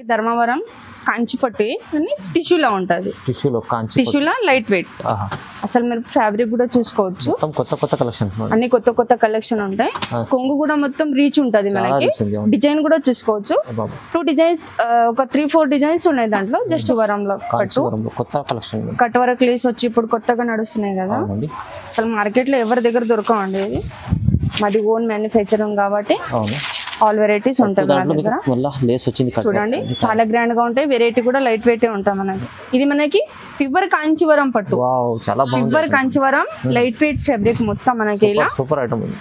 ధర్మవరం కంచిపట్టు అని టిష్యూలో ఉంటుంది. టిష్యూలో లైట్ వెయిట్. అసలు మీరు ఫ్యాబ్రిక్ కూడా చూసుకోవచ్చు. కొత్త కలెక్షన్ అన్ని కొత్త కలెక్షన్ ఉంటాయి. కొంగు కూడా మొత్తం రీచ్ ఉంటుంది మనకి. డిజైన్ కూడా చూసుకోవచ్చు. 2 డిజైన్స్ ఒక 3-4 డిజైన్స్ ఉన్నాయి దాంట్లో. జస్ట్ వరంలో పట్టు కొత్త కలెక్షన్ కట్ వర్క్ లేస్ వచ్చి ఇప్పుడు కొత్తగా నడుస్తున్నాయి కదా. అసలు మార్కెట్ లో ఎవరి దగ్గర దొరకవండి. ఇది మాది ఓన్ మ్యానుఫ్యాక్చరింగ్ కాబట్టి ఆల్ వెరైటీస్ ఉంటాయి మన దగ్గర. చూడండి చాలా గ్రాండ్ గా ఉంటాయి. వెరైటీ కూడా లైట్ వెయిట్ ఉంటాయి మనకి. ఇది మనకి ప్యూర్ కాంచీవరం పట్టు. Pure Kanjeevaram light weight fabric మొత్తం మనకి ఇలా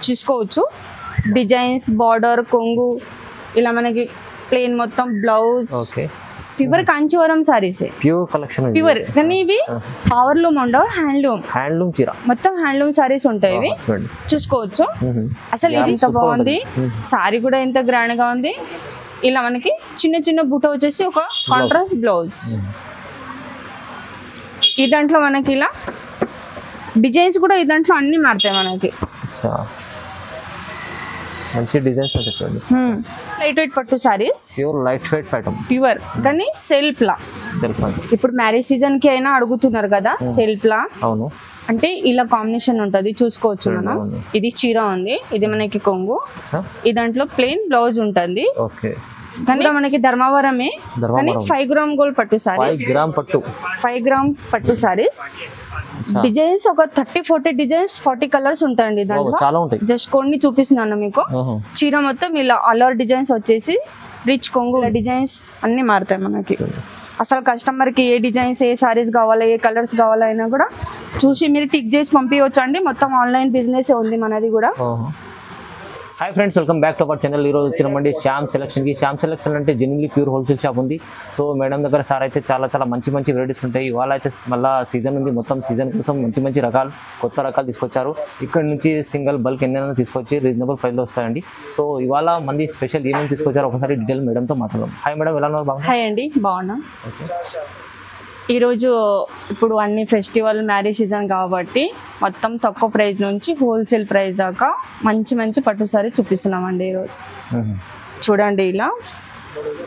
చూసుకోవచ్చు. డిజైన్స్, బార్డర్, కొంగు ఇలా మనకి ప్లెయిన్ మొత్తం blouse. Pure Kanjeevaram saris, pure collection. Pure కానీ ఇవి పవర్ లూమ్ ఉండవు. హ్యాండ్లూమ్ చీర మొత్తం హ్యాండ్లూమ్ సారీస్ ఉంటాయి. ఇవి చూసుకోవచ్చు. అసలు ఇది ఎంత బాగుంది. సారీ కూడా ఎంత గ్రాండ్ గా ఉంది. ఇలా మనకి చిన్న బుట్ట వచ్చేసి ఒక కాంట్రాస్ట్ బ్లౌజ్. ఈ దాంట్లో మనకి ఇలా డిజైన్స్ కూడా ఈ దాంట్లో అన్ని మారుతాయి మనకి. మంచి డిజైన్స్ ఉంటాయి చూడండి. లైట్ వెయిట్ పట్టు saris, pure light weight pattern. Pure కానీ సెల్ఫ్ లా. ఇప్పుడు మ్యారేజ్ సీజన్ కి అయినా అడుగుతున్నారు కదా సెల్ఫ్ లా. అవును. అంటే ఇలా కాంబినేషన్ ఉంటది చూసుకోవచ్చు మనం. ఇది చీర ఉంది, ఇది మనకి కొంగు. ఈ దాంట్లో ప్లెయిన్ బ్లౌజ్ ఉంటుంది. కానీ మనకి ధర్మవరమే. కానీ 5 గ్రామ్ గోల్డ్ పట్టు సారీస్. 5 గ్రామ్ పట్టు సారీస్. డిజైన్స్ ఒక 30-40 డిజైన్స్, 40 కలర్స్ ఉంటాయండి దాంట్లో. జస్ట్ కొన్ని చూపిస్తున్నాను మీకు. చీర మొత్తం ఇలా అలర్ డిజైన్స్ వచ్చేసి రిచ్ కొంగు డిజైన్స్ అన్ని మారుతాయి మనకి. అసలు కస్టమర్ కి ఏ డిజైన్స్, ఏ సారీస్ కావాలా, ఏ కలర్స్ కావాలా అయినా కూడా చూసి మీరు టిక్ చేసి పంపించవచ్చు అండి. మొత్తం ఆన్లైన్ బిజినెస్ ఉంది మనది కూడా. Hi friends, welcome back to our channel. ఈరోజు వచ్చినామండి శ్యామ్ సెలక్షన్కి. శ్యామ్ సెలక్షన్ అంటే జెన్యున్లీ ప్యూర్ హోల్సేల్ షాప్ ఉంది. సో మేడం దగ్గర సార్ అయితే చాలా మంచి వెరైటీస్ ఉంటాయి. ఇవాళ అయితే మళ్ళీ సీజన్ ఉంది. మొత్తం సీజన్ కోసం మంచి రకాలు, కొత్త రకాలు తీసుకొచ్చారు. ఇక్కడ నుంచి సింగిల్ బల్క్ ఎన్నైనా తీసుకొచ్చి రీజనబుల్ ప్రైస్లో వస్తాయండి. సో ఇవాళ మంది స్పెషల్ ఏమేమి తీసుకొచ్చారు ఒకసారి డీటెయిల్ మేడంతో మాట్లాడదాం. హాయ్ మేడం, ఎలా ఉన్నారు? బాగున్నా. హాయ్ అండి, బాగున్నా. ఈరోజు ఇప్పుడు అన్ని ఫెస్టివల్ మ్యారేజ్ సీజన్ కాబట్టి మొత్తం తక్కువ ప్రైస్ నుంచి హోల్సేల్ ప్రైస్ దాకా మంచి పట్టు సారీ చూపిస్తున్నామండి ఈరోజు. చూడండి ఇలా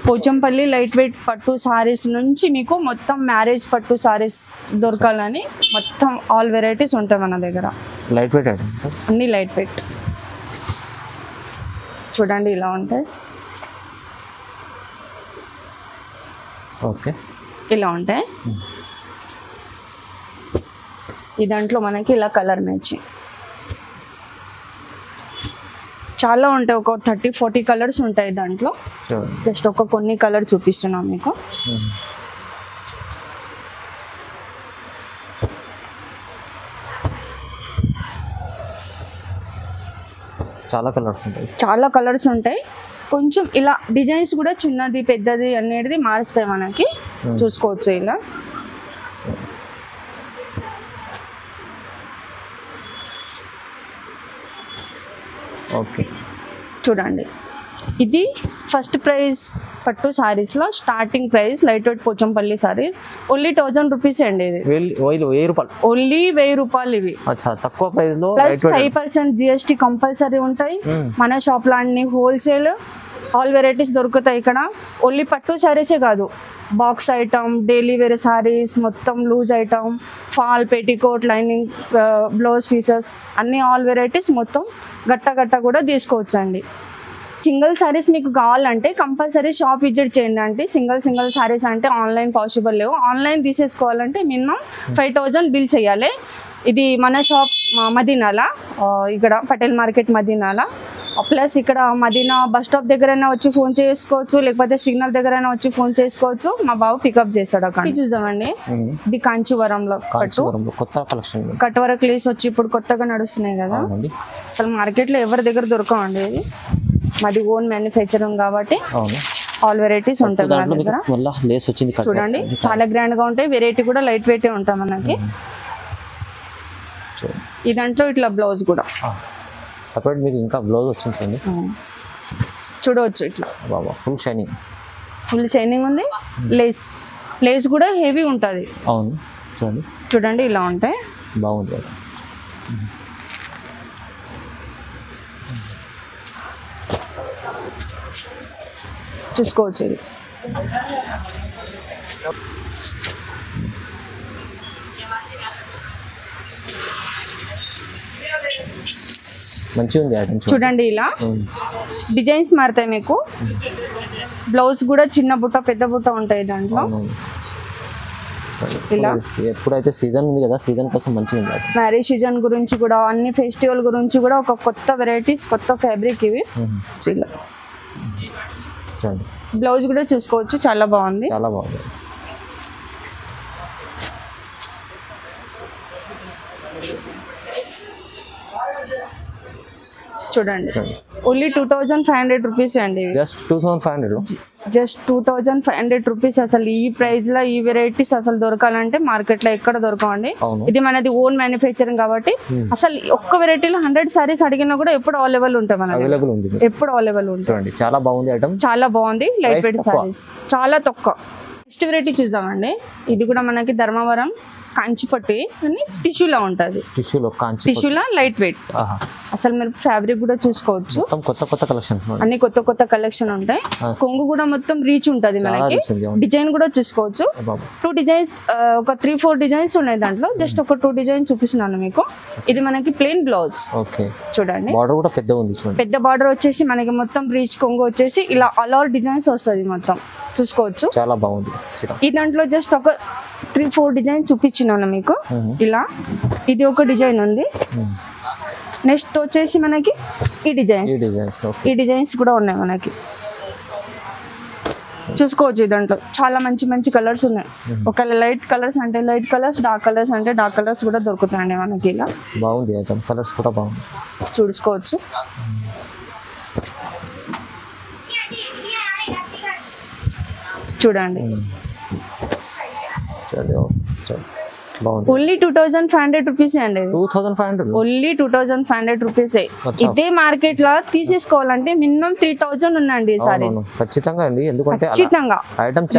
పోచంపల్లి లైట్ వెయిట్ పట్టు సారీస్ నుంచి మీకు మొత్తం మ్యారేజ్ పట్టు సారీస్ దొరకాలని మొత్తం ఆల్ వెరైటీస్ ఉంటాయి మన దగ్గర. లైట్ వెయిట్ అన్ని లైట్ వెయిట్. చూడండి ఇలా ఉంటాయి. ఓకే, ఇలా ఉంటాయి. ఈ దాంట్లో మనకి ఇలా కలర్ మ్యాచింగ్ చాలా ఉంటాయి. ఒక 30-40 కలర్స్ ఉంటాయి దాంట్లో. జస్ట్ కొన్ని కలర్ చూపిస్తున్నాం మీకు. చాలా కలర్స్ ఉంటాయి. కొంచెం ఇలా డిజైన్స్ కూడా చిన్నది పెద్దది అనేది మారుస్తాయి మనకి. చూసుకోవచ్చు ఇలా. ఓకే, చూడండి ఇది ఫస్ట్ ప్రైస్ పట్టు సారీస్ లో starting price light weight Pochampally sari only 1000 rupees అండి. ఇది ఓన్లీ 1000 రూపాయలు. ఇవి తక్కువ ప్రైస్ లో ప్లస్ 5% GST కంపల్సరీ ఉంటాయి. మన షాప్ లో అన్ని హోల్సేల్ ఆల్ వెరైటీస్ దొరుకుతాయి ఇక్కడ. ఓన్లీ పట్టు సారీసే కాదు, box item, daily wear saris, మొత్తం loose item, fall, petticoat, lining, blouse pieces అన్ని ఆల్ వెరైటీస్ మొత్తం గట్ట కూడా తీసుకోవచ్చండి. సింగిల్ సారీస్ మీకు కావాలంటే కంపల్సరీ షాప్ విజిట్ చేయండి. అంటే సింగిల్ సారీస్ అంటే ఆన్లైన్ పాసిబుల్ లేవు. ఆన్లైన్ తీసేసుకోవాలంటే మినిమం 5000 బిల్ చేయాలి. ఇది మన షాప్ మదీనాల, ఇక్కడ పటేల్ మార్కెట్ మదీనాల. ప్లస్ ఇక్కడ మదీనా బస్ స్టాప్ దగ్గరైనా వచ్చి ఫోన్ చేసుకోవచ్చు, లేకపోతే సిగ్నల్ దగ్గరైనా వచ్చి ఫోన్ చేసుకోవచ్చు. మా బాబు పికప్ చేస్తాడు అక్కడ. చూద్దామండి, ఇది కాంచీవరంలో కట్ వర్క్ లేస్ వచ్చి ఇప్పుడు కొత్తగా నడుస్తున్నాయి కదా. అసలు మార్కెట్ లో ఎవరి దగ్గర దొరకవండి. ఇది మాది ఓన్ మ్యానుఫ్యాక్చరింగ్ కాబట్టి ఆల్ వెరైటీస్ ఉంటాయి మన దగ్గర. చూడండి చాలా గ్రాండ్ గా ఉంటాయి. వెరైటీ కూడా లైట్ వెయిట్ ఉంటాయి మనకి. ఈ దాంట్లో ఇట్లా బ్లౌజ్ కూడా సెపరేట్ మీకు ఇంకా బ్లౌజ్ వచ్చిందండి. చూడవచ్చు ఇట్లా ఫుల్ షైనింగ్ ఉంది. లేస్ కూడా హెవీ ఉంటుంది. అవును, చూడండి ఇలా ఉంటాయి. బాగుంది. చూసుకోవచ్చు. ఇది మంచిగా ఉంది ఐటమ్ చూడండి. ఇలా డిజైన్స్ మారుతాయి మీకు. బ్లౌజ్ కూడా చిన్న బుట్ట పెద్ద బుట్ట ఉంటాయి దాంట్లో. ఇలా ఎప్పుడైతే సీజన్ ఉంది కదా, సీజన్ కోసం మంచిగా ఉంది. మ్యారేజ్ సీజన్ గురించి కూడా, అన్ని ఫెస్టివల్ గురించి కూడా ఒక కొత్త వెరైటీస్, కొత్త ఫ్యాబ్రిక్ ఇవి. ఇలా చూడండి, బ్లౌజ్ కూడా చూసుకోవచ్చు, చాలా బాగుంది. చాలా బాగుంది. చూడండి, ఓన్లీ 2500 రూపీస్ అండి. Just 2500, just 2500 rupees. అసలు ఈ ప్రైస్ లో ఈ వెరైటీస్ అసలు దొరకాలంటే మార్కెట్ లో ఎక్కడ దొరకవండి. ఇది మనది ఓన్ మ్యానుఫ్యాక్చరింగ్ కాబట్టి అసలు ఒక్క వెరైటీలో 100 సారీస్ అడిగినా కూడా ఎప్పుడు అవైలబుల్ ఉంటాయి, మనకి ఎప్పుడు అవైలబుల్ ఉంటుంది. చూడండి, చాలా బాగుంది ఐటమ్, చాలా బాగుంది. లైట్ వెయిట్ సారీస్ చాలా తక్కువ. నెక్స్ట్ వెరైటీ చూద్దామండి. ఇది కూడా మనకి ధర్మవరం కంచిపట్టు అని టిష్యూలా ఉంటుంది. టిష్యూలా లైట్ వెయిట్. అసలు మీరు ఫ్యాబ్రిక్ కూడా చూసుకోవచ్చు. కొత్త కలెక్షన్, అన్ని కొత్త కలెక్షన్ ఉంటాయి. కొంగు కూడా మొత్తం రీచ్ ఉంటుంది మనకి. డిజైన్ కూడా చూసుకోవచ్చు. 2 డిజైన్స్, ఒక 3-4 డిజైన్స్ ఉన్నాయి దాంట్లో. జస్ట్ ఒక 2 డిజైన్ చూపిస్తున్నాను మీకు. ఇది మనకి ప్లెయిన్ బ్లౌజ్. చూడండి, బార్డర్ కూడా పెద్ద ఉంది. పెద్ద బార్డర్ వచ్చేసి మనకి మొత్తం రీచ్ కొంగు వచ్చేసి ఇలా ఆల్ డిజైన్స్ వస్తుంది మొత్తం. చూసుకోవచ్చు, చాలా బాగుంది. ఈ దాంట్లో జస్ట్ ఒక 3-4 డిజైన్ చూపించినాను మీకు. ఇలా ఇది ఒక డిజైన్ ఉంది. నెక్స్ట్ వచ్చేసి మనకి ఈ డిజైన్స్ కూడా ఉన్నాయి మనకి. చూసుకోవచ్చు, దాంట్లో చాలా మంచి కలర్స్ ఉన్నాయి. ఒకవేళ లైట్ కలర్స్ అంటే లైట్ కలర్స్, డార్క్ కలర్స్ అంటే డార్క్ కలర్స్ కూడా దొరుకుతాయండి మనకి. ఇలా బాగుంది ఐటమ్, కలర్స్ కూడా బాగుంది. చూసుకోవచ్చు. చూడండి, ఓన్లీ 2500 రూపీస్ అండి. 2500, ఓన్లీ 2500 రూపీస్. ఇదే మార్కెట్ లో తీసేసుకోవాలంటే మినిమం 3000 ఉందండి సారీస్. ఖచ్చితంగా అండి, ఎందుకంటే ఖచ్చితంగా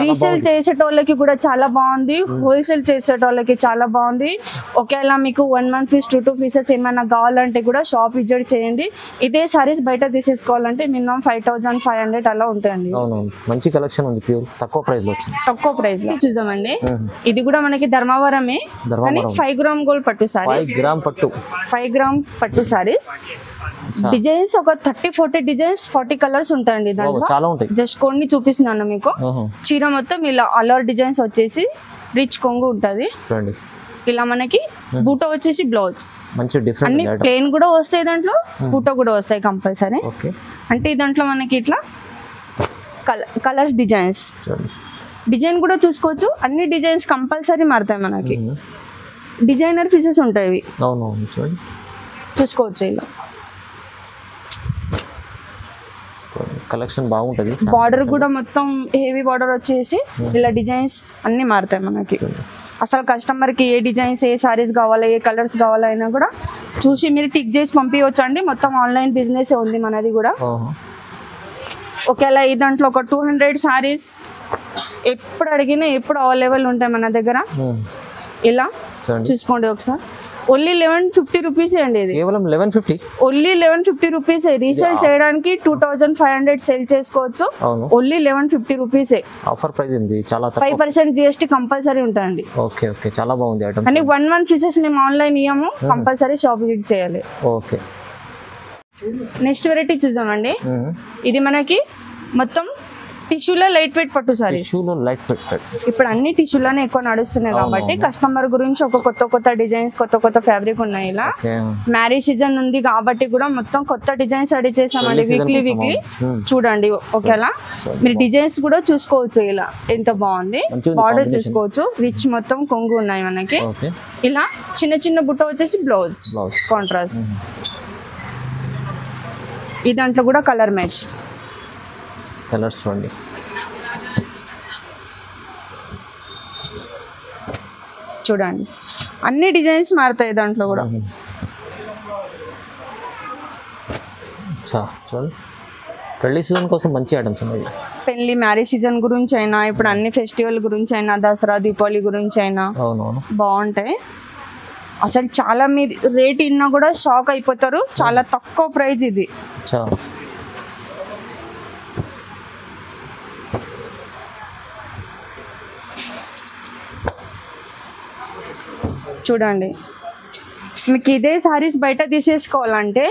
రీసేల్ చేసేటోళ్ళకి కూడా చాలా బాగుంది, హోల్సేల్ చేసేటోళ్ళకి చాలా బాగుంది. ఒకవేళ మీకు 1 month పీస్ 2 పీసెస్ ఏమైనా కావాలంటే కూడా షాప్ విజిట్ చేయండి. ఇదే సారీస్ బయట తీసేసుకోవాలంటే మినిమం 5500 అలా ఉంటాయండి. మంచి కలెక్షన్ ఉంది, ప్యూర్ తక్కువ ప్రైస్ లో వచ్చింది. తక్కువ ప్రైస్ లో చూద్దామండి. ఇది కూడా మనకి ధర్మవరమే, 5 గ్రామ్ గోల్డ్ పట్టు సారీస్. 5 గ్రామ్ పట్టు సారీస్. డిజైన్స్ ఒక 30-40 డిజైన్స్, 40 కలర్స్ ఉంటాయండి దాంట్లో. జస్ట్ కొన్ని చూపిస్తున్నాను మీకు. చీర మొత్తం ఇలా అలర్ డిజైన్స్ వచ్చేసి రిచ్ కొంగు ఉంటది. ఇలా మనకి బూట వచ్చేసి బ్లౌజ్ అన్ని ప్లెయిన్ కూడా వస్తాయి, దాంట్లో బూట కూడా వస్తాయి కంపల్సరీ. అంటే దాంట్లో మనకి ఇట్లా కలర్స్ డిజైన్ కూడా చూసుకోవచ్చు. అన్ని డిజైన్స్ కంపల్సరీ మారుతాయి మనకి. డిజైనర్ పీసెస్ ఉంటాయి, చూసుకోవచ్చు. ఇలా కలెక్షన్ బాగుంటది. బార్డర్ కూడా మొత్తం హెవీ బార్డర్ వచ్చేసి ఇలా డిజైన్స్ అన్ని మారుతాయి మనకి. అసలు కస్టమర్ కి ఏ డిజైన్స్, ఏ సారీస్ కావాలా, ఏ కలర్స్ కావాలా అయినా కూడా చూసి మీరు టిక్ చేసి పంపించవచ్చు అండి. మొత్తం ఆన్లైన్ బిజినెస్ ఉంది మనది కూడా. ఒకవేళ ఈ దాంట్లో ఒక 200 సారీస్ ఎప్పుడు అడిగినా ఎప్పుడు అవైలబుల్ ఉంటాయి మన దగ్గర. ఇలా చూసుకోండి ఒకసారి. ఓన్లీ 1150 రూపీస్ అండి. ఇది కేవలం 1150, ఓన్లీ 1150 రూపీస్. రీసేల్ చేయడానికి 2500 సేల్ చేసుకోవచ్చు. ఓన్లీ 1150 రూపీస్ ఆఫర్ ప్రైస్ ఉంది. చాలా 5% GST కంపల్సరీ ఉంటాయండి. ఓకే, చాలా బాగుంది ఐటమ్. కానీ 1 month పీసెస్ మేము ఆన్లైన్ ఇయ్యము, కంపల్సరీ షాప్ విజిట్ చేయాలి. ఓకే, నెక్స్ట్ వెరైటీ చూద్దామండి. ఇది మనకి మొత్తం టిష్యూలో లైట్ వెయిట్ పట్టు సారీస్. ఇప్పుడు అన్ని టిష్యూలోనే ఎక్కువ నడుస్తున్నాయి కాబట్టి కస్టమర్ గురించి ఒక కొత్త డిజైన్స్, కొత్త ఫ్యాబ్రిక్ ఉన్నాయి. ఇలా మ్యారేజ్ సీజన్ ఉంది కాబట్టి కూడా మొత్తం కొత్త డిజైన్స్ రెడీ చేసామండి వీక్లీ. చూడండి, ఓకేలా మీరు డిజైన్స్ కూడా చూసుకోవచ్చు. ఇలా ఎంత బాగుంది, బార్డర్ చూసుకోవచ్చు. రిచ్ మొత్తం కొంగు ఉన్నాయి మనకి. ఇలా చిన్న బుట్ట వచ్చేసి బ్లౌజ్ కాంట్రాస్ట్. ఈ దాంట్లో కూడా కలర్ మ్యాచ్. కలర్స్ చూడండి, అన్ని డిజైన్స్ మారుతాయి దాంట్లో కూడా. పెళ్లి సీజన్ కోసం మంచి ఐటమ్స్ ఉన్నాయి. పెళ్లి మ్యారేజ్ సీజన్ గురించి అయినా, ఇప్పుడు అన్ని ఫెస్టివల్ గురించి అయినా, దసరా దీపావళి గురించి అయినా బాగుంటాయి. అసలు చాలా మీ రేట్ ఇన్నా కూడా షాక్ అయిపోతారు. చాలా తక్కువ ప్రైస్ ఇది. చూడండి, మీకు ఇదే సారీస్ బయట తీసేసుకోవాలంటే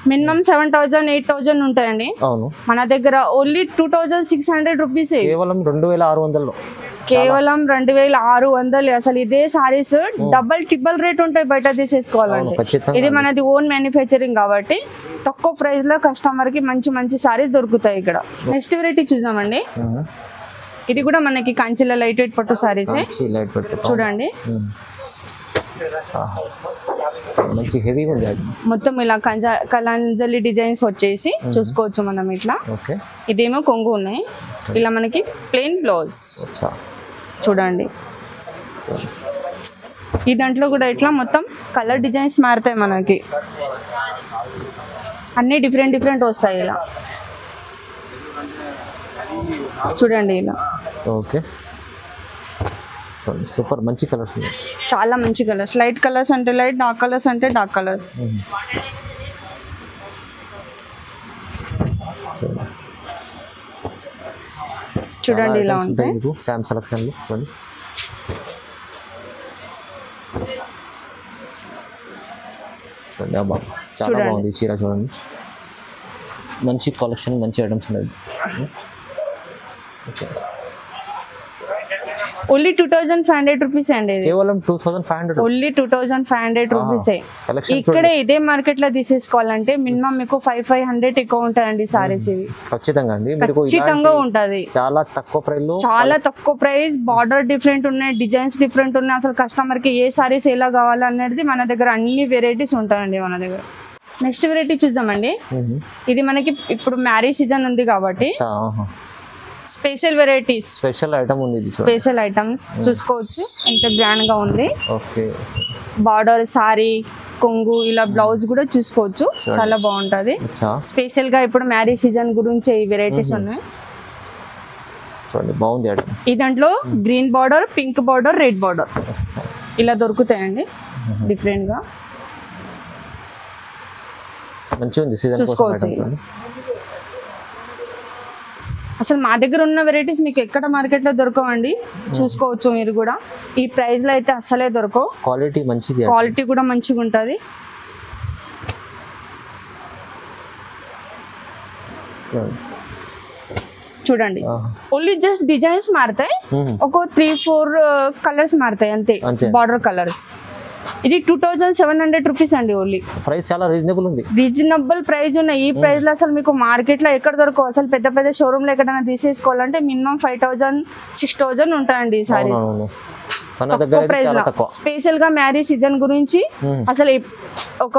మినిమం 7,000 8,000 ఉంటాయండి. అవును, మన దగ్గర ఓన్లీ 2,600 రూపీస్, కేవలం 2,600లో, కేవలం 2,600. అసలు ఇదే సారీస్ డబల్ ట్రిపుల్ రేట్ ఉంటాయి బయట తీసేసుకోవాలంటే. ఖచ్చితంగా ఇది మనది ఓన్ మ్యానుఫ్యాక్చరింగ్ కాబట్టి తక్కువ ప్రైస్ లో కస్టమర్ కి మంచి మంచి సారీస్ దొరుకుతాయి ఇక్కడ. నెక్స్ట్ వెరైటీ చూద్దామండి. ఇది కూడా మనకి కంచిలో లైట్ వెయిట్ పట్టు సారీస్. చూడండి, మంచి హెవీగా ఉంది. మొత్తం ఇలా కలంజలి డిజైన్స్ వచ్చేసి చూసుకోవచ్చు మనం ఇట్లా. ఇదేమో కొంగు ఉన్నాయి, ఇలా మనకి ప్లెయిన్ బ్లౌజ్. చూడండి, ఈ దాంట్లో కూడా ఇట్లా మొత్తం కలర్ డిజైన్స్ మారుతాయి మనకి, అన్ని డిఫరెంట్ డిఫరెంట్ వస్తాయి ఇలా. చూడండి ఇలా. ఓకే, సూపర్, మంచి కలర్స్ ఉన్నాయి, చాలా మంచి కలర్స్. లైట్ కలర్స్ అంటే లైట్, డార్క్ కలర్స్ అంటే డార్క్ కలర్స్. చూడండి ఇలా ఉంటాయి శామ్ సెలక్షన్ లో. చూడండి, చూడండి అబ్బా, చాలా బాగుంది చీర. చూడండి, మంచి కలెక్షన్, మంచి ఐటమ్స్ ఉన్నాయి. ఓన్లీ 2,500 రూపీస్ అండి, కేవలం 2,500, ఓన్లీ 2,500 రూపీస్. ఇక్కడే ఇదే మార్కెట్ లో తీసేసుకోవాలంటే మినిమం మీకు 500 ఎక్కువ ఉంటాయండి సారీస్. ఇవి ఖచ్చితంగా అండి, ఖచ్చితంగా ఉంటది. చాలా తక్కువ ప్రైస్ లో, చాలా తక్కువ ప్రైస్, బార్డర్ డిఫరెంట్ ఉన్నాయి, డిజైన్స్ డిఫరెంట్ ఉన్నాయి. అసలు కస్టమర్ కి ఏ సారీస్ ఎలా కావాలనేది మన దగ్గర అన్ని వెరైటీస్ ఉంటాయండి మన దగ్గర. నెక్స్ట్ వెరైటీ చూద్దామండి. ఇది మనకి ఇప్పుడు మ్యారేజ్ సీజన్ ఉంది కాబట్టి స్పెషల్ వెరైటీస్, స్పెషల్ ఐటమ్ ఉంది. స్పెషల్ ఐటమ్స్ చూసుకోవచ్చు, ఎంత గ్రాండ్ గా ఉంది. ఓకే, బార్డర్ సారీ కొంగు ఇలా బ్లౌజ్ కూడా చూసుకోవచ్చు, చాలా బాగుంటది. స్పెషల్ గా ఇప్పుడు మ్యారేజ్ సీజన్ గురించి ఈ వెరైటీస్ ఉన్నాయి. చూడండి, బాగుంది ఐటమ్. ఈ దాంట్లో green border, pink border, red border ఇలా దొరుకుతాయండి డిఫరెంట్ గా. మంచిగా ఉంది, సీజన్ కోసం. అసలు మా దగ్గర ఉన్న వెరైటీస్ మీకు ఎక్కడ మార్కెట్ లో దొరకవండి, చూసుకోవచ్చు మీరు కూడా. ఈ ప్రైస్ లో అయితే అసలే దొరకవు. క్వాలిటీ మంచిది, క్వాలిటీ కూడా మంచిగా ఉంటది. చూడండి, ఓన్లీ జస్ట్ డిజైన్స్ మారుతాయి, ఒక 3-4 కలర్స్ మారుతాయి అంతే, బార్డర్ కలర్స్. ఇది 2,700 రూపీస్ అండి. ఓన్లీ ప్రైస్ చాలా రీజనబుల్ ఉంది, రీజనబుల్ ప్రైస్ ఉన్నాయి. ఈ ప్రైస్ లో అసలు మీకు మార్కెట్ లో ఎక్కడ దొరకవు. అసలు పెద్ద పెద్ద షోరూమ్ లో ఎక్కడైనా తీసేసుకోవాలంటే మినిమం 5,000 6,000 ఉంటాయండి ఈ సారీస్. స్పెషల్ గా మ్యారేజ్ సీజన్ గురించి అసలు ఒక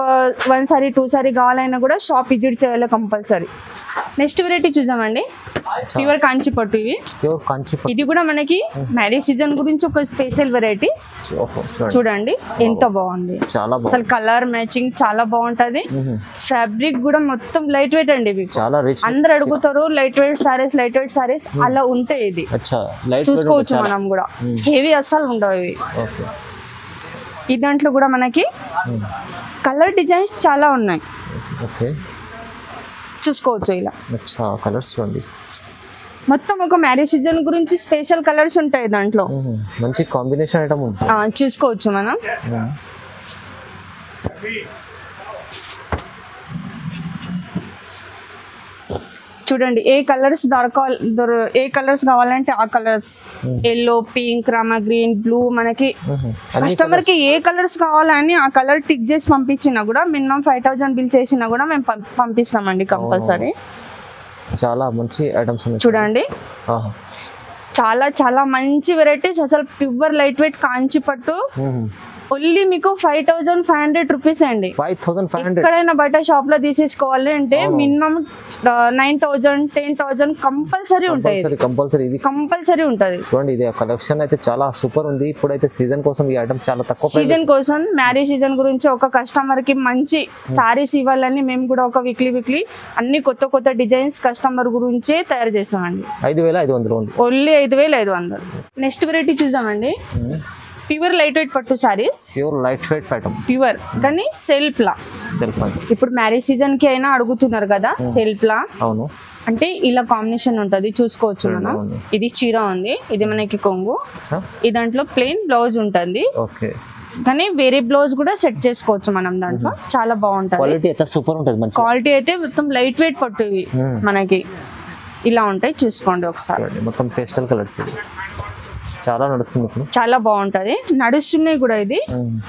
1 సారీ 2 సారీ కావాలైనా కూడా షాప్ విజిట్ చేయాలి కంపల్సరీ. నెక్స్ట్ వెరైటీ చూద్దామండి. ప్యూర్ కాంచి పట్టు. ఇవి ఇది కూడా మనకి మ్యారేజ్ సీజన్ గురించి ఒక స్పెషల్ వెరైటీస్. చూడండి ఎంత బాగుంది, అసలు కలర్ మ్యాచింగ్ చాలా బాగుంటది. ఫ్యాబ్రిక్ కూడా మొత్తం లైట్ వెయిట్ అండి. ఇవి అందరు అడుగుతారు light weight saris, light weight saris అలా ఉంటాయి. ఇది చూసుకోవచ్చు మనం కూడా, హెవీ అస్సలు ఉండవు ఇవి. ఈ దాంట్లో కూడా మనకి కలర్ డిజైన్స్ చాలా ఉన్నాయి, చూసుకోవచ్చు ఇలా. కలర్స్ చూడండి, మొత్తం ఒక మ్యారేజ్ సీజన్ గురించి స్పెషల్ కలర్స్ ఉంటాయి దాంట్లో. మంచి కాంబినేషన్ ఐటమ్ ఉంది, చూసుకోవచ్చు మనం. చూడండి, ఏ కలర్స్ ఏ కలర్స్ కావాలంటే ఆ colours, yellow, pink, Rama green, blue, మనకి కస్టమర్ కి ఏ కలర్స్ కావాలని ఆ కలర్ టిక్ చేసి పంపించినా కూడా మినిమం 5,000 బిల్ చేసినా కూడా మేము పంపిస్తామండి కంపల్సరీ. చాలా మంచి ఐటమ్స్ చూడండి, చాలా చాలా మంచి వెరైటీస్. అసలు ప్యూర్ లైట్ వెయిట్ కాంచి పట్టు ఓన్లీ మీకు 5,500 రూపీస్ అండి. 5,500 ఎక్కడైనా బయట షాప్ లో తీసేసుకోవాలి అంటే మినిమం 9,000 10,000 కంపల్సరీ ఉంటాయి, కంపల్సరీ ఉంటది. చూడండి, ఇది కలెక్షన్ అయితే చాలా సూపర్ ఉంది. ఇప్పుడైతే సీజన్ కోసం ఈ ఐటమ్ చాలా తక్కువ సీజన్ కోసం, మ్యారేజ్ సీజన్ గురించి ఒక కస్టమర్ కి మంచి సారీస్ ఇవ్వాలని మేము కూడా ఒక వీక్లీ అన్ని కొత్త కొత్త డిజైన్స్ కస్టమర్ గురించే తయారు చేస్తామండి. 5,500 ఓన్లీ 5,500. నెక్స్ట్ వెరైటీ చూద్దామండి. ప్యూర్ లైట్ వెయిట్ పట్టు saris, pure light weight pattern, pure కానీ సెల్ఫ్ లా. ఇప్పుడు మ్యారేజ్ సీజన్ కి అయినా అడుగుతున్నారు కదా సెల్ఫ్ లా. అవును, అంటే ఇలా కాంబినేషన్ ఉంటది, చూసుకోవచ్చు మనం. ఇది చీర ఉంది, ఇది మనకి కొంగు, ఈ దాంట్లో ప్లెయిన్ బ్లౌజ్ ఉంటుంది. కానీ వేరే బ్లౌజ్ కూడా సెట్ చేసుకోవచ్చు మనం దాంట్లో. చాలా బాగుంటుంది. క్వాలిటీ అయితే సూపర్ ఉంటుంది. మంచి క్వాలిటీ అయితే మొత్తం లైట్ వెయిట్ పట్టు ఇవి మనకి ఇలా ఉంటాయి. చూసుకోండి ఒకసారి. మొత్తం పేస్టల్ కలర్స్ ఇది చాలా నడుస్తుంది ఇప్పుడు. చాలా బాగుంటది. నడుస్తున్నాయి కూడా. ఇది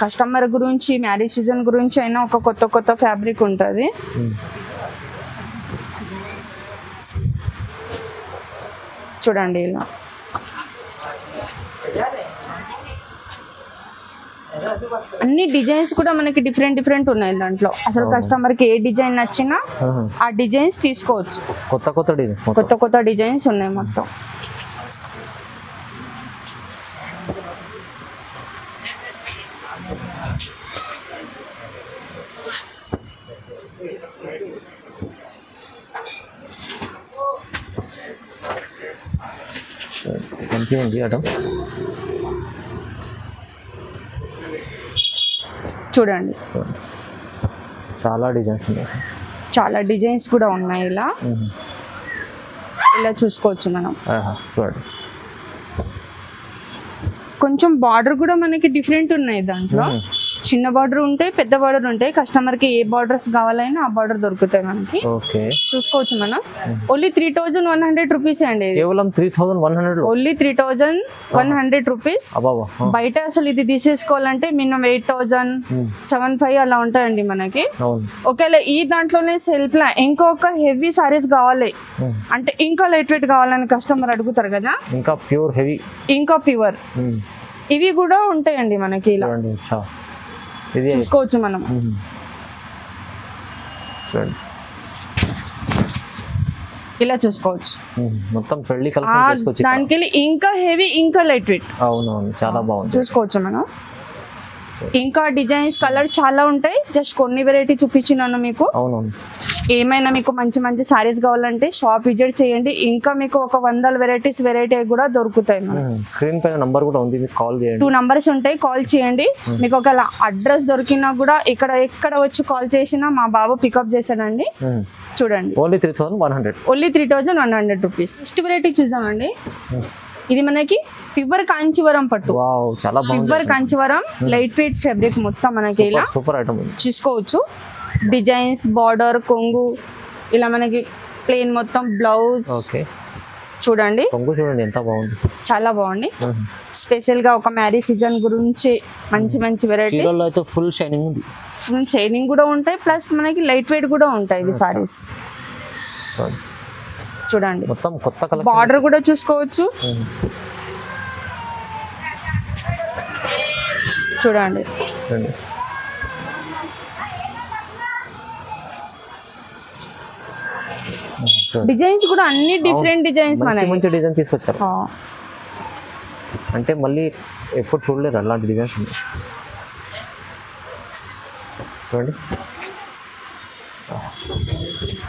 కస్టమర్ గురించి మ్యారేజ్ సీజన్ గురించి అయినా ఒక కొత్త కొత్త ఫ్యాబ్రిక్ ఉంటది. చూడండి ఇలా అన్ని డిజైన్స్ కూడా మనకి డిఫరెంట్ డిఫరెంట్ ఉన్నాయి దాంట్లో. అసలు కస్టమర్ కి ఏ డిజైన్ నచ్చినా ఆ డిజైన్స్ తీసుకోవచ్చు. కొత్త కొత్త డిజైన్స్ కొత్త కొత్త డిజైన్స్ ఉన్నాయి మొత్తం. మంచిగా ఉంది అటం. చూడండి చాలా డిజైన్స్ ఉన్నాయి. చాలా డిజైన్స్ కూడా ఉన్నాయి. ఇలా ఇలా చూసుకోవచ్చు మనం. చూడండి కొంచెం బార్డర్ కూడా మనకి డిఫరెంట్ ఉన్నాయి దాంట్లో. చిన్న బార్డర్ ఉంటాయి, పెద్ద బార్డర్ ఉంటాయి. కస్టమర్ కి ఏ బార్డర్స్ కావాలైనా ఆ బార్డర్ దొరుకుతాయి మనకి. చూసుకోవచ్చు మనం. ఓన్లీ 3100 రూపీస్ అండి. కేవలం 3100. Only 3100 rupees. బయట అసలు ఇది తీసేసుకోవాలంటే మినిమం 8000, 7500 అలా ఉంటాయండి మనకి. ఒకవేళ ఈ దాంట్లోనే సెల్ఫ్ లా ఇంకొక హెవీ సారీస్ కావాలి అంటే ఇంకా లైట్ వెయిట్ కావాలని కస్టమర్ అడుగుతారు కదా. ఇంకా ప్యూర్ హెవీ, ఇంకా ప్యూర్ ఇవి కూడా ఉంటాయండి మనకి. ఇలా చూసుకోవచ్చు మనం. ఇలా చూసుకోవచ్చు మొత్తం పెళ్లి కలెక్షన్ చేసుకోవచ్చు. దానికి ఇంకా హెవీ ఇంకా లైట్ వెయిట్. అవునవును చాలా బాగుంది. చూసుకోవచ్చు మనం. ఇంకా డిజైన్స్ కలర్ చాలా ఉంటాయి. జస్ట్ కొన్ని వెరైటీ చూపించినాను మీకు. అవునవును. ఏమైనా మీకు మంచి మంచి సారీస్ కావాలంటే షాప్ విజిట్ చేయండి. ఇంకా మీకు ఒక 100 వెరైటీ కూడా దొరుకుతాయి. స్క్రీన్ పైన నంబర్ కూడా ఉంది, మీకు కాల్ చేయండి. 2 నంబర్స్ ఉంటాయి, కాల్ చేయండి. మీకు ఒక అడ్రస్ దొరికినా కూడా ఎక్కడ వచ్చి కాల్ చేసినా మా బాబు పికప్ చేశాడండి. చూడండి only 3100. Only 3100 rupees. Next variety చూద్దామండి. ఇది మనకి ప్యూర్ కాంచీవరం పట్టు. చాలా బాగుంది. Pure Kanjeevaram light weight fabric మొత్తం మనకి ఇలా సూపర్ ఐటమ్ చూసుకోవచ్చు. డిజైన్స్, బార్డర్, కొంగు ఇలా మనకి ప్లెయిన్ మొత్తం బ్లౌజ్. చూడండి కొంగు చూడండి ఎంత బాగుంది. చాలా బాగుంది. స్పెషల్ గా ఒక మ్యారేజ్ సీజన్ గురించి మంచి మంచి వెరైటీస్. ఫుల్ షైనింగ్ ఉంది. ఫుల్ షైనింగ్ కూడా ఉంటాయి, ప్లస్ మనకి లైట్ వెయిట్ కూడా ఉంటాయి ఇవి సారీస్. చూడండి మొత్తం కొత్త కలర్. బార్డర్ కూడా చూసుకోవచ్చు. చూడండి డిజైన్స్ కూడా అన్ని డిఫరెంట్ డిజైన్స్ మంచి డిజైన్ తీసుకొచ్చారు. అంటే మళ్ళీ ఎప్పుడు చూడలేరు అలాంటి డిజైన్స్ ఉన్నాయి. చూడండి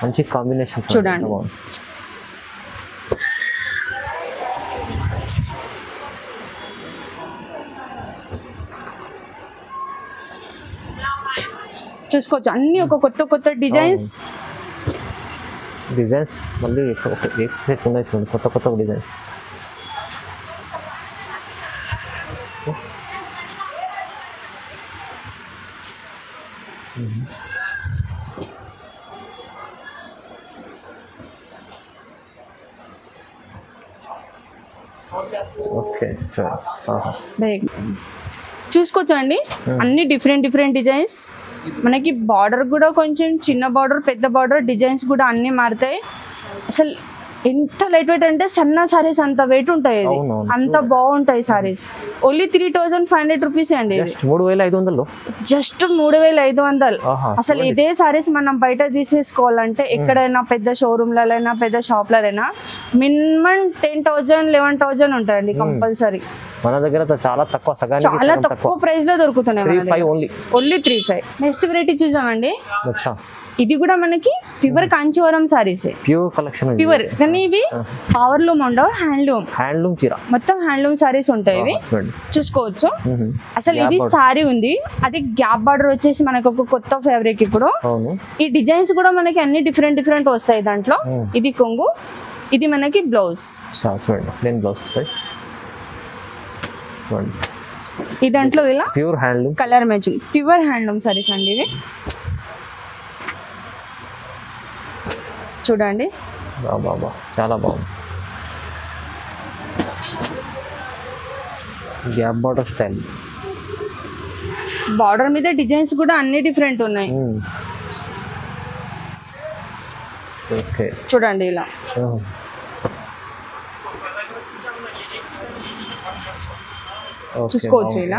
మంచి కాంబినేషన్. చూడండి చూసుకోవచ్చు. అన్ని ఒక కొత్త కొత్త డిజైన్స్ మళ్ళీ ఉన్నాయి. చూడండి కొత్త కొత్త డిజైన్స్. ఓకే చూసుకోవచ్చు అండి. అన్ని డిఫరెంట్ డిజైన్స్ మనకి. బార్డర్ కూడా కొంచెం చిన్న బార్డర్, పెద్ద బార్డర్, డిజైన్స్ కూడా అన్ని మారుతాయి. అసలు ఎంత లైట్ వెయిట్ అంటే సన్న సారీస్ అంత వెయిట్ ఉంటాయి. అంత బాగుంటాయి సారీస్. ఓన్లీ 3500 రూపీస్ అండి. జస్ట్ 3500. జస్ట్ 3500. అసలు ఇదే సారీస్ మనం బయట తీసేసుకోవాలంటే ఎక్కడైనా పెద్ద షోరూమ్లైనా పెద్ద షాప్లైనా మినిమం 10,000 11,000 ఉంటాయండి కంపల్సరీ. మన దగ్గర చాలా తక్కువ, చాలా తక్కువ ప్రైస్ లో దొరుకుతున్నాయి. ఓన్లీ 3500. నెక్స్ట్ వెరైటీ చూసామండి. ఇది కూడా మనకి pure Kanjeevaram saris. Pure collection. Pure కానీ ఇవి పవర్ లూమ్ ఉండవు, హ్యాండ్లూమ్ చీర. మొత్తం హ్యాండ్లూమ్ సారీస్ ఉంటాయి ఇవి. చూసుకోవచ్చు. అసలు ఇది సారీ ఉంది, అది గ్యాప్ బార్డర్ వచ్చేసి మనకు ఒక కొత్త ఫ్యాబ్రిక్. ఇప్పుడు ఈ డిజైన్స్ కూడా మనకి అన్ని డిఫరెంట్ వస్తాయి దాంట్లో. ఇది కొంగు, ఇది మనకి బ్లౌజ్. చూడండి ప్లెయిన్ బ్లౌజ్ వస్తాయి. చూడండి ఈ దాంట్లో ఇలా pure handloom colour matching pure handloom saris అండి ఇవి చూడండి బాబా చాలా బాగుంది గ్యాప్ బార్డర్ స్టైల్ బార్డర్ మీద డిజైన్స్ కూడా అన్ని డిఫరెంట్ ఉన్నాయి ఓకే చూడండి ఇలా చూసుకోవచ్చు ఇలా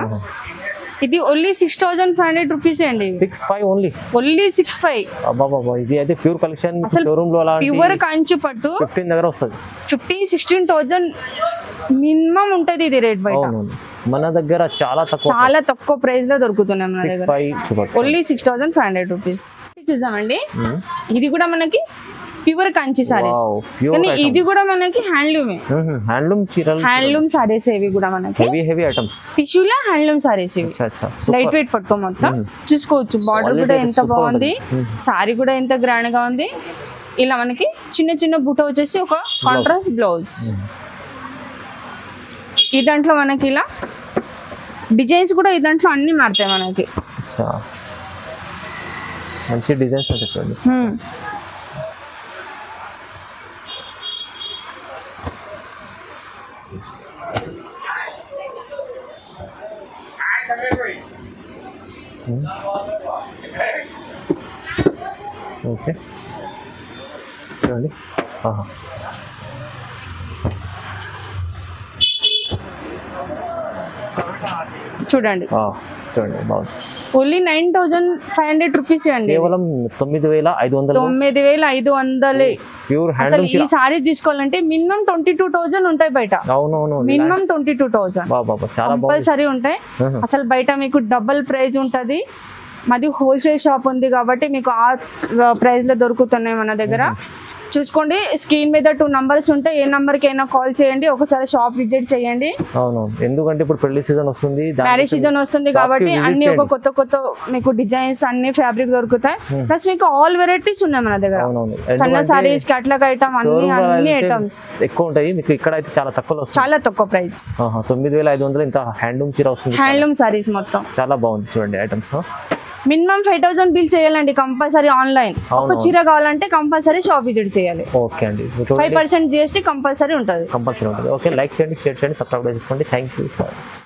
ఇది ఓన్లీ 6,500 రూపీస్ అండి 6,500 ఓన్లీ 6,500 అబ్బా ఇది అయితే ప్యూర్ కలెక్షన్ షోరూమ్ లో అలా ప్యూర్ కంచి పట్టు 15 దగ్గర వస్తుంది 16,000 మినిమం ఉంటది ఇది రేట్ బయట మన దగ్గర చాలా తక్కువ ప్రైస్ లో దొరుకుతున్నాయి మన దగ్గర ఓన్లీ 6,500 రూపీస్ చూసామండి ఇది కూడా మనకి ప్యూర్ కంచి సారీస్ కానీ ఇది కూడా మనకి హ్యాండ్లూమ్ సారీస్ ఇవి కూడా మనకి హెవీ ఐటమ్స్ టిష్యూలా హ్యాండ్లూమ్ సారీస్ ఇవి లైట్ వెయిట్ పట్టుకో మొత్తం చూసుకోవచ్చు బార్డర్ కూడా ఎంత బాగుంది సారీ కూడా ఎంత గ్రాండ్ గా ఉంది ఇలా మనకి చిన్న చిన్న బుట్ట వచ్చేసి ఒక కాంట్రాస్ట్ బ్లౌజ్ ఈ దాంట్లో మనకి ఇలా డిజైన్స్ కూడా ఈ దాంట్లో అన్ని మారుతాయి మనకి మంచి డిజైన్స్ ఉంటాయి చూడండి ఓకే చూడండి చూడండి బాగుంది ఓన్లీ 9,500 రూపీస్ అండి కేవలం 9,500 ప్యూర్ అసలు ఈ సారీ తీసుకోవాలంటే మినిమం 22,000 ఉంటాయి బయట అవునవును మినిమం 22,000 చాలా కంపల్సరీ ఉంటాయి అసలు బయట మీకు డబుల్ ప్రైస్ ఉంటది మాది హోల్సేల్ షాప్ ఉంది కాబట్టి మీకు ఆ ప్రైస్ లో దొరుకుతున్నాయి మన దగ్గర చూసుకోండి స్క్రీన్ మీద 2 నంబర్స్ ఉంటాయి ఏ నంబర్ కి అయినా కాల్ చేయండి ఒకసారి షాప్ విజిట్ చేయండి ఎందుకంటే ఇప్పుడు పెళ్లి సీజన్ వస్తుంది మ్యారేజ్ సీజన్ వస్తుంది కాబట్టి అన్ని ఒక కొత్త మీకు డిజైన్స్ అన్ని ఫ్యాబ్రిక్ దొరుకుతాయి ప్లస్ మీకు ఆల్ వెరైటీస్ ఉన్నాయి మన దగ్గర సన్న సారీస్ క్యాటలాగ్ ఐటమ్ అన్ని ఐటమ్స్ ఎక్కువ ఉంటాయి మీకు ఇక్కడ అయితే చాలా తక్కువలో వస్తుంది చాలా తక్కువ ప్రైస్ 9,500 ఇంత హ్యాండ్లూమ్ చీర వస్తుంది హ్యాండ్లూమ్ సారీస్ మొత్తం చాలా బాగుంది చూడండి ఐటమ్స్ మినిమం 5,000 బిల్ చేయాలండి కంపల్సరీ ఆన్లైన్ ఒక చీర కావాలంటే కంపల్సరీ షాప్ విజిట్ చేయాలి ఓకే అండి 5% GST కంపల్సరీ ఉంటుంది ఓకే లైక్ చేయండి షేర్ చేయండి సబ్స్క్రైబ్ చేసుకోండి థ్యాంక్ యూ సార్